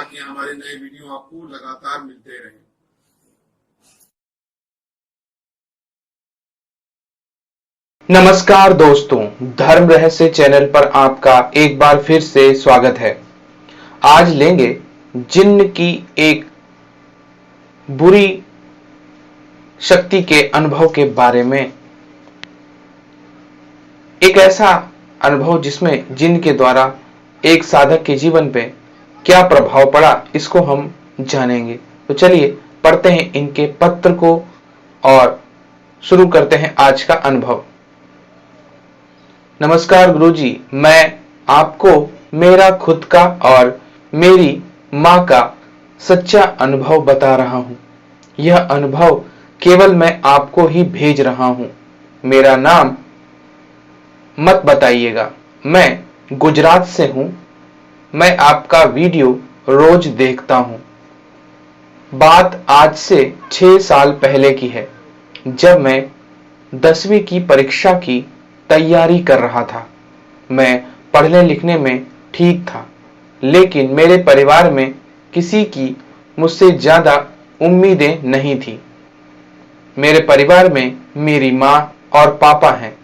ताकि हमारे नए वीडियो आपको लगातार मिलते रहें। नमस्कार दोस्तों, धर्म रहस्य चैनल पर आपका एक बार फिर से स्वागत है। आज लेंगे जिन्न की एक बुरी शक्ति के अनुभव के बारे में। एक ऐसा अनुभव जिसमें जिन्न के द्वारा एक साधक के जीवन पे क्या प्रभाव पड़ा, इसको हम जानेंगे। तो चलिए पढ़ते हैं इनके पत्र को और शुरू करते हैं आज का अनुभव। नमस्कार गुरुजी, मैं आपको मेरा खुद का और मेरी माँ का सच्चा अनुभव बता रहा हूँ। यह अनुभव केवल मैं आपको ही भेज रहा हूँ। मेरा नाम मत बताइएगा। मैं गुजरात से हूँ। मैं आपका वीडियो रोज देखता हूँ। बात आज से 6 साल पहले की है, जब मैं 10वीं की परीक्षा की तैयारी कर रहा था। मैं पढ़ने लिखने में ठीक था, लेकिन मेरे परिवार में किसी की मुझसे ज्यादा उम्मीदें नहीं थी। मेरे परिवार में मेरी माँ और पापा हैं।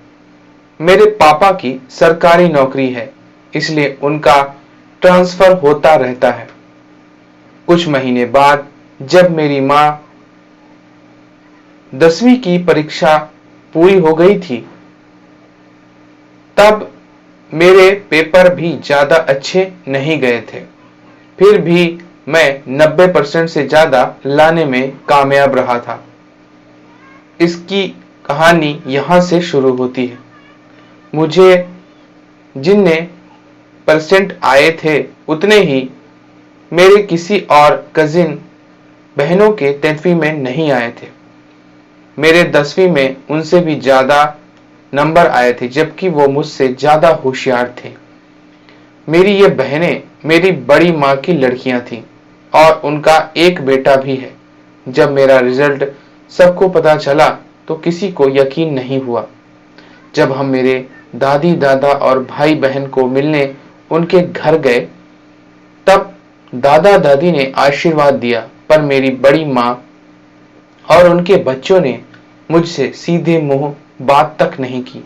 मेरे पापा की सरकारी नौकरी है, इसलिए उनका ट्रांसफर होता रहता है। कुछ महीने बाद जब मेरी माँ 10वीं की परीक्षा पूरी हो गई थी, तब मेरे पेपर भी ज्यादा अच्छे नहीं गए थे। फिर भी मैं 90% से ज्यादा लाने में कामयाब रहा था। इसकी कहानी यहां से शुरू होती है। मुझे जितने परसेंट आए थे, उतने ही मेरे किसी और कजिन बहनों के 10वीं में नहीं आए थे। मेरे 10वीं में उनसे भी ज्यादा नंबर आए थे, जबकि वो मुझसे ज्यादा होशियार थे। मेरी ये बहनें मेरी बड़ी माँ की लड़कियां थीं और उनका एक बेटा भी है। जब मेरा रिजल्ट सबको पता चला तो किसी को यकीन नहीं हुआ। जब हम मेरे दादी दादा और भाई बहन को मिलने उनके घर गए, तब दादा दादी ने आशीर्वाद दिया, पर मेरी बड़ी माँ और उनके बच्चों ने मुझसे सीधे मुंह बात तक नहीं की।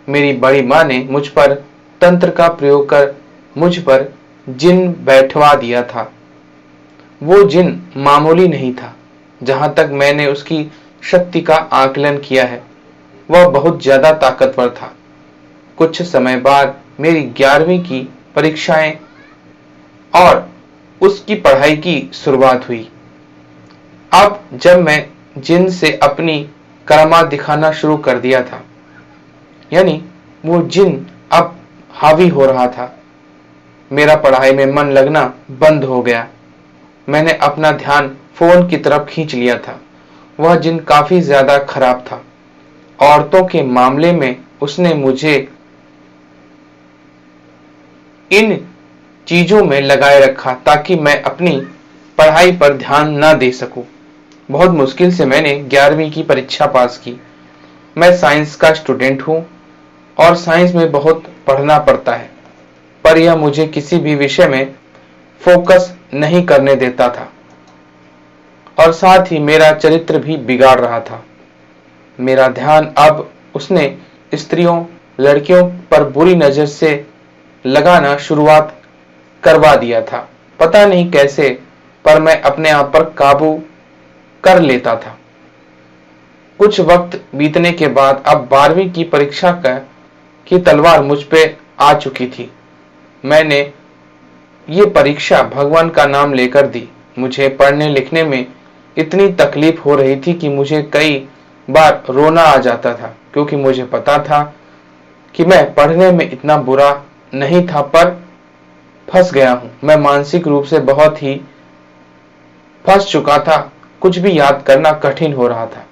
मेरी बड़ी माँ ने मुझ पर तंत्र का प्रयोग कर मुझ पर जिन बैठवा दिया था। वो जिन मामूली नहीं था। जहां तक मैंने उसकी शक्ति का आकलन किया है, वह बहुत ज्यादा ताकतवर था। कुछ समय बाद मेरी 11वीं की परीक्षाएं और उसकी पढ़ाई की शुरुआत हुई। अब जब मैं जिन से अपनी करामात दिखाना शुरू कर दिया था, यानी वो जिन अब हावी हो रहा था, मेरा पढ़ाई में मन लगना बंद हो गया। मैंने अपना ध्यान फोन की तरफ खींच लिया था। वह जिन काफी ज्यादा खराब था। औरतों के मामले में उसने मुझे इन चीजों में लगाए रखा ताकि मैं अपनी पढ़ाई पर ध्यान न दे सकूं। बहुत मुश्किल से मैंने 11वीं की परीक्षा पास की। मैं साइंस का स्टूडेंट हूं और साइंस में बहुत पढ़ना पड़ता है, पर यह मुझे किसी भी विषय में फोकस नहीं करने देता था और साथ ही मेरा चरित्र भी बिगाड़ रहा था। मेरा ध्यान अब उसने स्त्रियों, लड़कियों पर बुरी नजर से लगाना शुरुआत करवा दिया था। पता नहीं कैसे, पर मैं अपने आप पर काबू कर लेता था। कुछ वक्त बीतने के बाद अब 12वीं की परीक्षा की तलवार मुझ पे आ चुकी थी। मैंने ये परीक्षा भगवान का नाम लेकर दी। मुझे पढ़ने लिखने में इतनी तकलीफ हो रही थी कि मुझे कई बार रोना आ जाता था, क्योंकि मुझे पता था कि मैं पढ़ने में इतना बुरा नहीं था, पर फंस गया हूं। मैं मानसिक रूप से बहुत ही फंस चुका था। कुछ भी याद करना कठिन हो रहा था।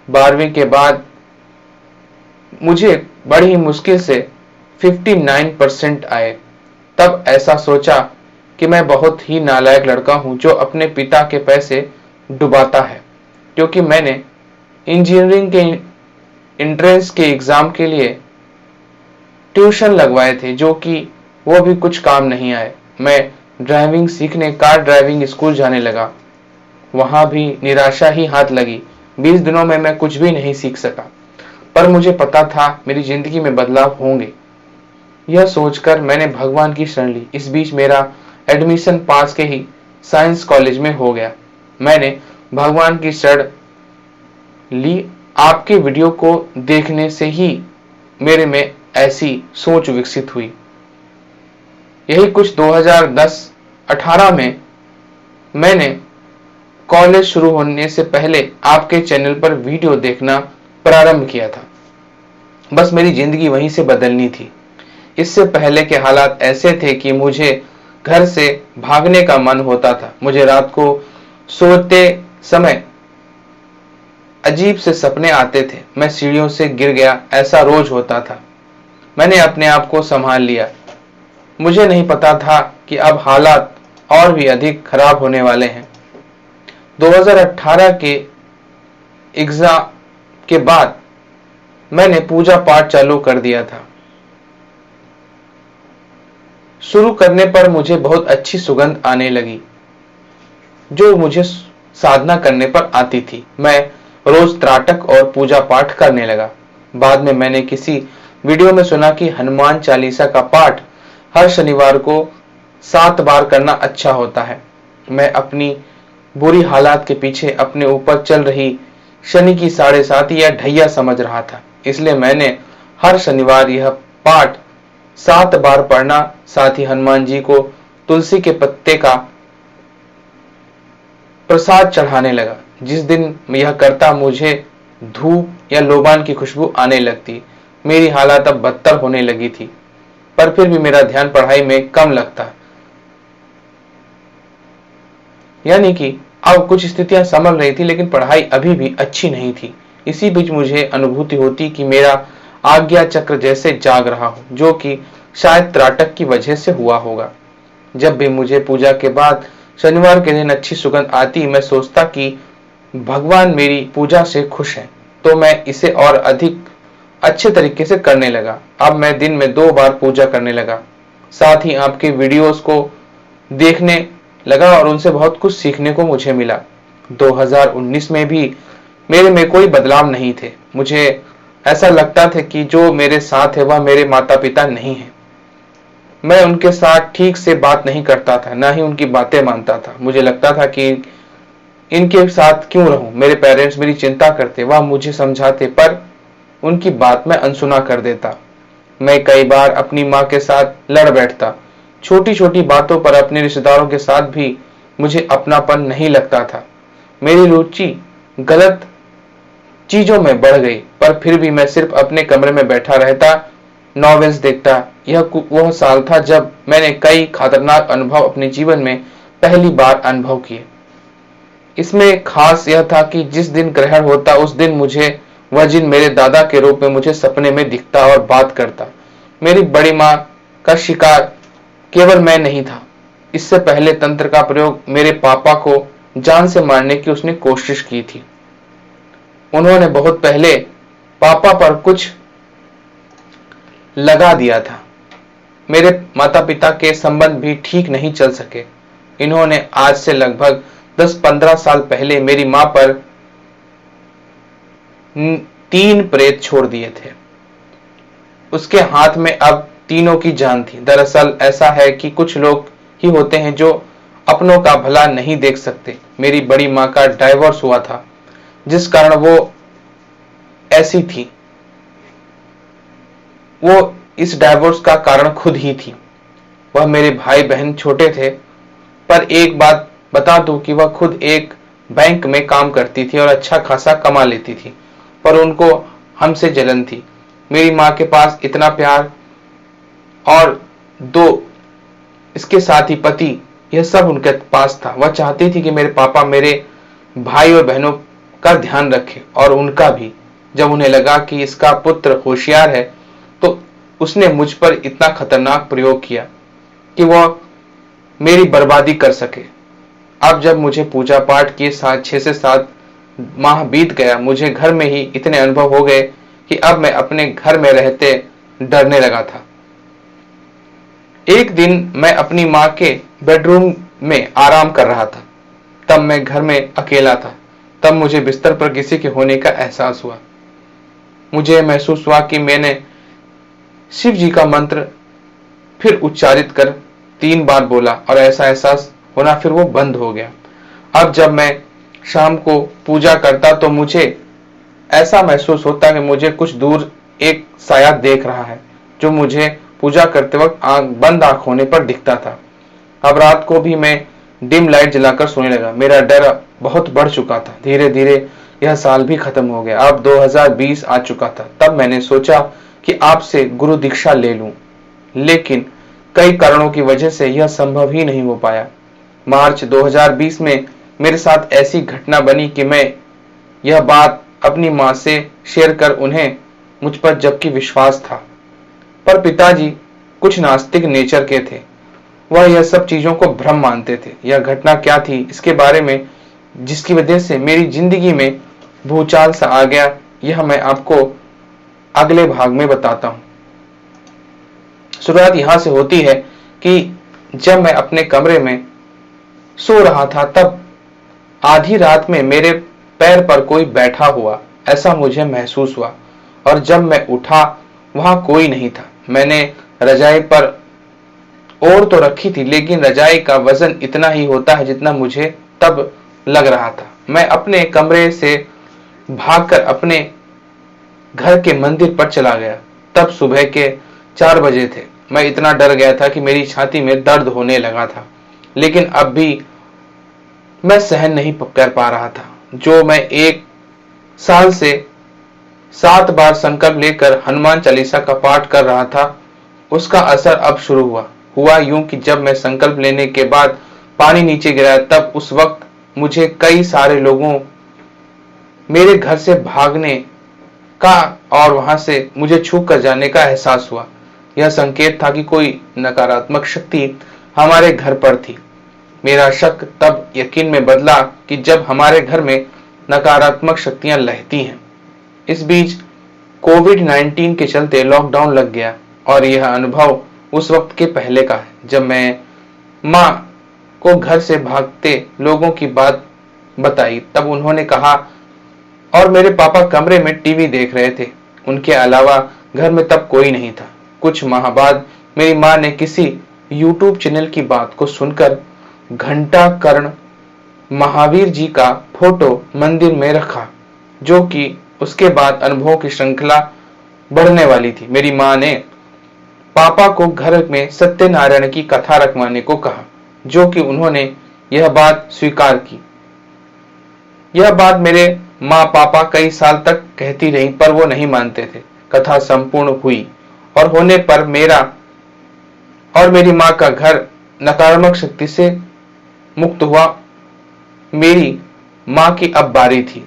12वीं के बाद मुझे बड़ी ही मुश्किल से 59% आए। तब ऐसा सोचा कि मैं बहुत ही नालायक लड़का हूं जो अपने पिता के पैसे डुबाता है, क्योंकि मैंने इंजीनियरिंग के एंट्रेंस के एग्जाम के लिए ट्यूशन लगवाए थे, जो कि वो भी कुछ काम नहीं आए। मैं ड्राइविंग सीखने कार ड्राइविंग स्कूल जाने लगा। वहां भी निराशा ही हाथ लगी। 20 दिनों में मैं कुछ भी नहीं सीख सका, पर मुझे पता था मेरी जिंदगी में बदलाव होंगे। यह सोचकर मैंने भगवान की शरण ली। इस बीच मेरा एडमिशन पास के ही साइंस कॉलेज में हो गया। मैंने भगवान की शरण ली। आपके वीडियो को देखने से ही मेरे में ऐसी सोच विकसित हुई। यही कुछ 2010-18 में मैंने कॉलेज शुरू होने से पहले आपके चैनल पर वीडियो देखना प्रारंभ किया था। बस मेरी जिंदगी वहीं से बदलनी थी। इससे पहले के हालात ऐसे थे कि मुझे घर से भागने का मन होता था। मुझे रात को सोते समय अजीब से सपने आते थे। मैं सीढ़ियों से गिर गया, ऐसा रोज होता था। मैंने अपने आप को संभाल लिया। मुझे नहीं पता था कि अब हालात और भी अधिक खराब होने वाले हैं। 2018 के एग्जाम के बाद मैंने पूजा पाठ चालू कर दिया था। शुरू करने पर मुझे बहुत अच्छी सुगंध आने लगी, जो मुझे साधना करने पर आती थी। मैं रोज त्राटक और पूजा पाठ करने लगा। बाद में मैंने किसी वीडियो में सुना कि हनुमान चालीसा का पाठ हर शनिवार को 7 बार करना अच्छा होता है। मैं अपनी बुरी हालात के पीछे अपने ऊपर चल रही शनि की 7.5 या ढैया समझ रहा था। इसलिए मैंने हर शनिवार यह पाठ 7 बार पढ़ना, साथ ही हनुमान जी को तुलसी के पत्ते का प्रसाद चढ़ाने लगा। जिस दिन यह करता मुझे धूप या लोबान की खुशबू आने लगती। मेरी हालत अब बदतर होने लगी थी, पर फिर भी मेरा ध्यान पढ़ाई में कम लगता। यानी कि अब कुछ स्थितियां संभल रही थी, लेकिन पढ़ाई अभी भी अच्छी नहीं थी। इसी बीच मुझे अनुभूति होती कि मेरा आज्ञा चक्र जैसे जाग रहा हो, जो कि शायद त्राटक की वजह से हुआ होगा। जब भी मुझे पूजा के बाद शनिवार के दिन अच्छी सुगंध आती, मैं सोचता कि भगवान मेरी पूजा से खुश हैं, तो मैं इसे और अधिक अच्छे तरीके से करने लगा। अब मैं दिन में 2 बार पूजा करने लगा। साथ ही आपके वीडियोस को देखने लगा और उनसे बहुत कुछ सीखने को मुझे मिला। 2019 में भी मेरे में कोई बदलाव नहीं थे। मुझे ऐसा लगता था कि जो मेरे साथ है वह मेरे माता पिता नहीं है। मैं उनके साथ ठीक से बात नहीं करता था, ना ही उनकी बातें मानता था। मुझे लगता था कि इनके साथ क्यों रहूं। मेरे पेरेंट्स मेरी चिंता करते, वह मुझे समझाते, पर उनकी बात मैं अनसुना कर देता। मैं कई बार अपनी माँ के साथ लड़ बैठता। छोटी छोटी बातों पर अपने रिश्तेदारों के साथ भी मुझे अपनापन नहीं लगता था। मेरी रुचि गलत चीजों में बढ़ गई, पर फिर भी मैं सिर्फ अपने कमरे में बैठा रहता, नॉवेल्स देखता। यह वह साल था जब मैंने कई खतरनाक अनुभव अपने जीवन में पहली बार अनुभव किए। इसमें खास यह था कि जिस दिन ग्रहण होता उस दिन मुझे वह जिन मेरे दादा के रूप में मुझे सपने में दिखता और बात करता। मेरी बड़ी माँ का शिकार केवल मैं नहीं था। इससे पहले तंत्र का प्रयोग मेरे पापा को जान से मारने की उसने कोशिश की थी। उन्होंने बहुत पहले पापा पर कुछ लगा दिया था। मेरे माता पिता के संबंध भी ठीक नहीं चल सके। इन्होंने आज से लगभग 10-15 साल पहले मेरी मां पर 3 प्रेत छोड़ दिए थे। उसके हाथ में अब तीनों की जान थी। दरअसल ऐसा है कि कुछ लोग ही होते हैं जो अपनों का भला नहीं देख सकते। मेरी बड़ी मां का डाइवोर्स हुआ था, जिस कारण वो ऐसी थी। वो इस डाइवोर्स का कारण खुद ही थी। वह मेरे भाई बहन छोटे थे, पर एक बात बता दूं कि वह खुद एक बैंक में काम करती थी और अच्छा खासा कमा लेती थी, पर उनको हमसे जलन थी। मेरी माँ के पास इतना प्यार और 2 इसके साथ ही पति, यह सब उनके पास था। वह चाहती थी कि मेरे पापा मेरे भाई और बहनों का ध्यान रखें और उनका भी। जब उन्हें लगा कि इसका पुत्र होशियार है, तो उसने मुझ पर इतना खतरनाक प्रयोग किया कि वह मेरी बर्बादी कर सके। अब जब मुझे पूजा पाठ किए 6 से 7 माह बीत गया, मुझे घर में ही इतने अनुभव हो गए कि अब मैं अपने घर में रहते डरने लगा था। एक दिन मैं अपनी माँ के बेडरूम में आराम कर रहा था। तब मैं घर में अकेला था। तब मुझे बिस्तर पर किसी के होने का एहसास हुआ। मुझे महसूस हुआ कि मैंने शिव जी का मंत्र फिर उच्चारित कर 3 बार बोला और ऐसा एहसास होना फिर वो बंद हो गया। अब जब मैं शाम को पूजा करता तो मुझे ऐसा महसूस होता कि मुझे कुछ दूर एक साया देख रहा है जो मुझे पूजा करते वक्त बंद आंख होने पर दिखता था। अब रात को भी मैं डिम लाइट जलाकर सोने लगा। मेरा डर बहुत बढ़ चुका था। धीरे धीरे यह साल भी खत्म हो गया। अब 2020 आ चुका था। तब मैंने सोचा कि आपसे गुरु दीक्षा ले लूं, लेकिन कई कारणों की वजह से यह संभव ही नहीं हो पाया। मार्च 2020 में मेरे साथ ऐसी घटना बनी कि मैं यह बात अपनी माँ से शेयर कर उन्हें मुझ पर जबकि विश्वास था, पर पिताजी कुछ नास्तिक नेचर के थे। वह यह सब चीजों को भ्रम मानते थे। यह घटना क्या थी इसके बारे में जिसकी वजह से मेरी जिंदगी में भूचाल सा आ गया, यह मैं आपको अगले भाग में बताता हूं। शुरुआत यहां से होती है कि जब मैं अपने कमरे में सो रहा था तब आधी रात में मेरे पैर पर कोई बैठा हुआ ऐसा मुझे महसूस हुआ, और जब मैं उठा वहां कोई नहीं था। मैंने रजाई पर ओढ़ तो रखी थी, लेकिन रजाई का वजन इतना ही होता है जितना मुझे तब लग रहा था। मैं अपने कमरे से भागकर अपने घर के मंदिर पर चला गया। तब सुबह के 4 बजे थे। मैं इतना डर गया था कि मेरी छाती में दर्द होने लगा था, लेकिन अब भी मैं सहन नहीं कर पा रहा था। जो मैं 1 साल से 7 बार संकल्प लेकर हनुमान चालीसा का पाठ कर रहा था, उसका असर अब शुरू हुआ यूं कि जब मैं संकल्प लेने के बाद पानी नीचे गिरा, तब उस वक्त मुझे कई सारे लोगों मेरे घर से भागने का और वहां से मुझे छू कर जाने का एहसास हुआ। यह संकेत था कि कोई नकारात्मक शक्ति हमारे घर पर थी। मेरा शक तब यकीन में बदला कि जब हमारे घर में नकारात्मक शक्तियां लहती हैं। इस बीच कोविड-19 के चलते लॉकडाउन लग गया, और यह अनुभव उस वक्त के पहले का है जब मैं माँ को घर से भागते लोगों की बात बताई। तब उन्होंने कहा, और मेरे पापा कमरे में टीवी देख रहे थे, उनके अलावा घर में तब कोई नहीं था। कुछ माह बाद मेरी माँ ने किसी यूट्यूब चैनल की बात को सुनकर घंटा कर्ण महावीर जी का फोटो मंदिर में रखा, जो कि उसके बाद अनुभवों की श्रृंखला बढ़ने वाली थी। मेरी माँ ने पापा को घर में सत्यनारायण की कथा रखवाने को कहा, जो कि उन्होंने यह बात स्वीकार की। यह बात मेरे माँ पापा कई साल तक कहती रही, पर वो नहीं मानते थे। कथा संपूर्ण हुई और होने पर मेरा और मेरी माँ का घर नकारात्मक शक्ति से मुक्त हुआ। मेरी माँ की अब बारी थी।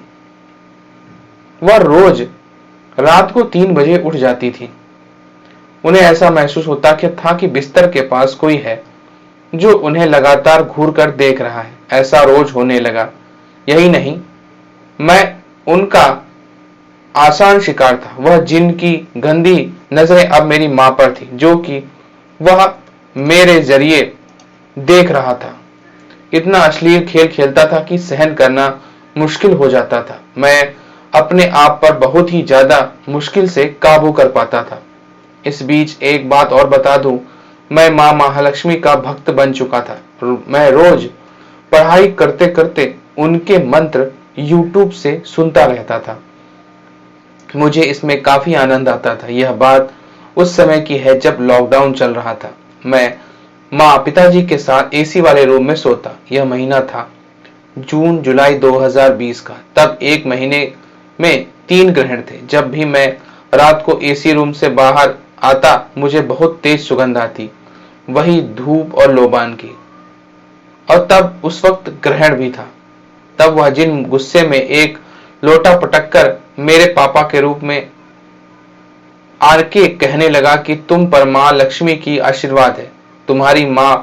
वह रोज रात को 3 बजे उठ जाती थी। उन्हें ऐसा महसूस होता था कि बिस्तर के पास कोई है जो उन्हें लगातार घूर कर देख रहा है। ऐसा रोज होने लगा। यही नहीं, मैं उनका आसान शिकार था। वह जिन की गंदी नजरें अब मेरी मां पर थी, जो कि वह मेरे जरिए देख रहा था। इतना अश्लील खेल खेलता था कि सहन करना मुश्किल हो जाता था। मैं अपने आप पर बहुत ही ज्यादा मुश्किल से काबू कर पाता था। इस बीच एक बात और बता दूं, मैं मां महालक्ष्मी का भक्त बन चुका था। मैं रोज पढ़ाई करते करते उनके मंत्र यूट्यूब से सुनता रहता था। मुझे इसमें काफी आनंद आता था। यह बात उस समय की है जब लॉकडाउन चल रहा था। मैं माँ पिताजी के साथ एसी वाले रूम में सोता। यह महीना था जून जुलाई 2020 का। तब 1 महीने में 3 ग्रहण थे। जब भी मैं रात को एसी रूम से बाहर आता, मुझे बहुत तेज सुगंध आती, वही धूप और लोबान की। और तब उस वक्त ग्रहण भी था। तब वह जिन गुस्से में एक लोटा पटक कर मेरे पापा के रूप में आके कहने लगा कि तुम पर माँ लक्ष्मी की आशीर्वाद है, तुम्हारी माँ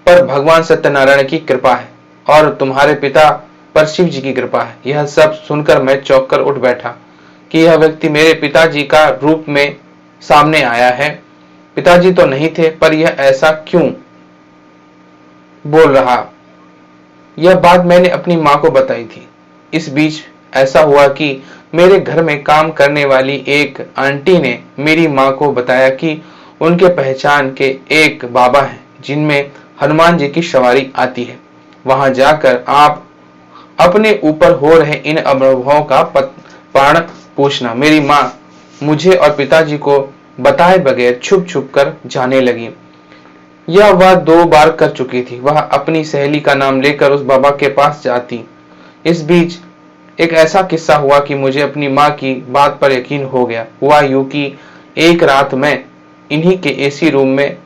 पर भगवान सत्यनारायण की कृपा है और तुम्हारे पिता पर शिव जी की कृपा है। यह सब सुनकर मैं चौंक कर उठ बैठा कि यह व्यक्ति मेरे पिताजी का रूप में सामने आया है। पिताजी तो नहीं थे, पर यह ऐसा क्यों बोल रहा। यह बात मैंने अपनी माँ को बताई थी। इस बीच ऐसा हुआ कि मेरे घर में काम करने वाली एक आंटी ने मेरी माँ को बताया कि उनके पहचान के एक बाबा हैं जिनमें हनुमान जी की सवारी आती है। वहां जाकर आप अपने ऊपर हो रहे इन अनुभवों का कारण पूछना। मेरी माँ मुझे और पिताजी को बताए बगैर छुप छुप कर जाने लगी। यह वह 2 बार कर चुकी थी। वह अपनी सहेली का नाम लेकर उस बाबा के पास जाती। इस बीच एक ऐसा किस्सा हुआ कि मुझे अपनी माँ की बात पर यकीन हो गया। हुआ यूं कि एक रात मैं इन्हीं के एसी रूम में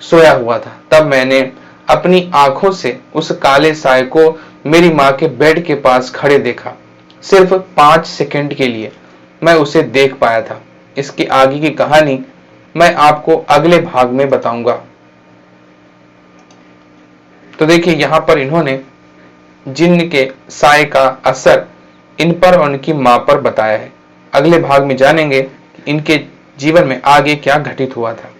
सोया हुआ था। तब मैंने अपनी आंखों से उस काले साए को मेरी माँ के बेड के पास खड़े देखा। सिर्फ 5 सेकंड के लिए मैं उसे देख पाया था। इसकी आगे की कहानी मैं आपको अगले भाग में बताऊंगा। तो देखिए, यहां पर इन्होंने जिन्न के साए का असर इन पर और उनकी मां पर बताया है। अगले भाग में जानेंगे कि इनके जीवन में आगे क्या घटित हुआ था।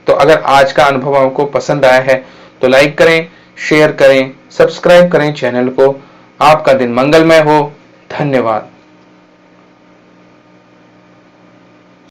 तो अगर आज का अनुभव आपको पसंद आया है तो लाइक करें, शेयर करें, सब्सक्राइब करें चैनल को। आपका दिन मंगलमय हो। धन्यवाद।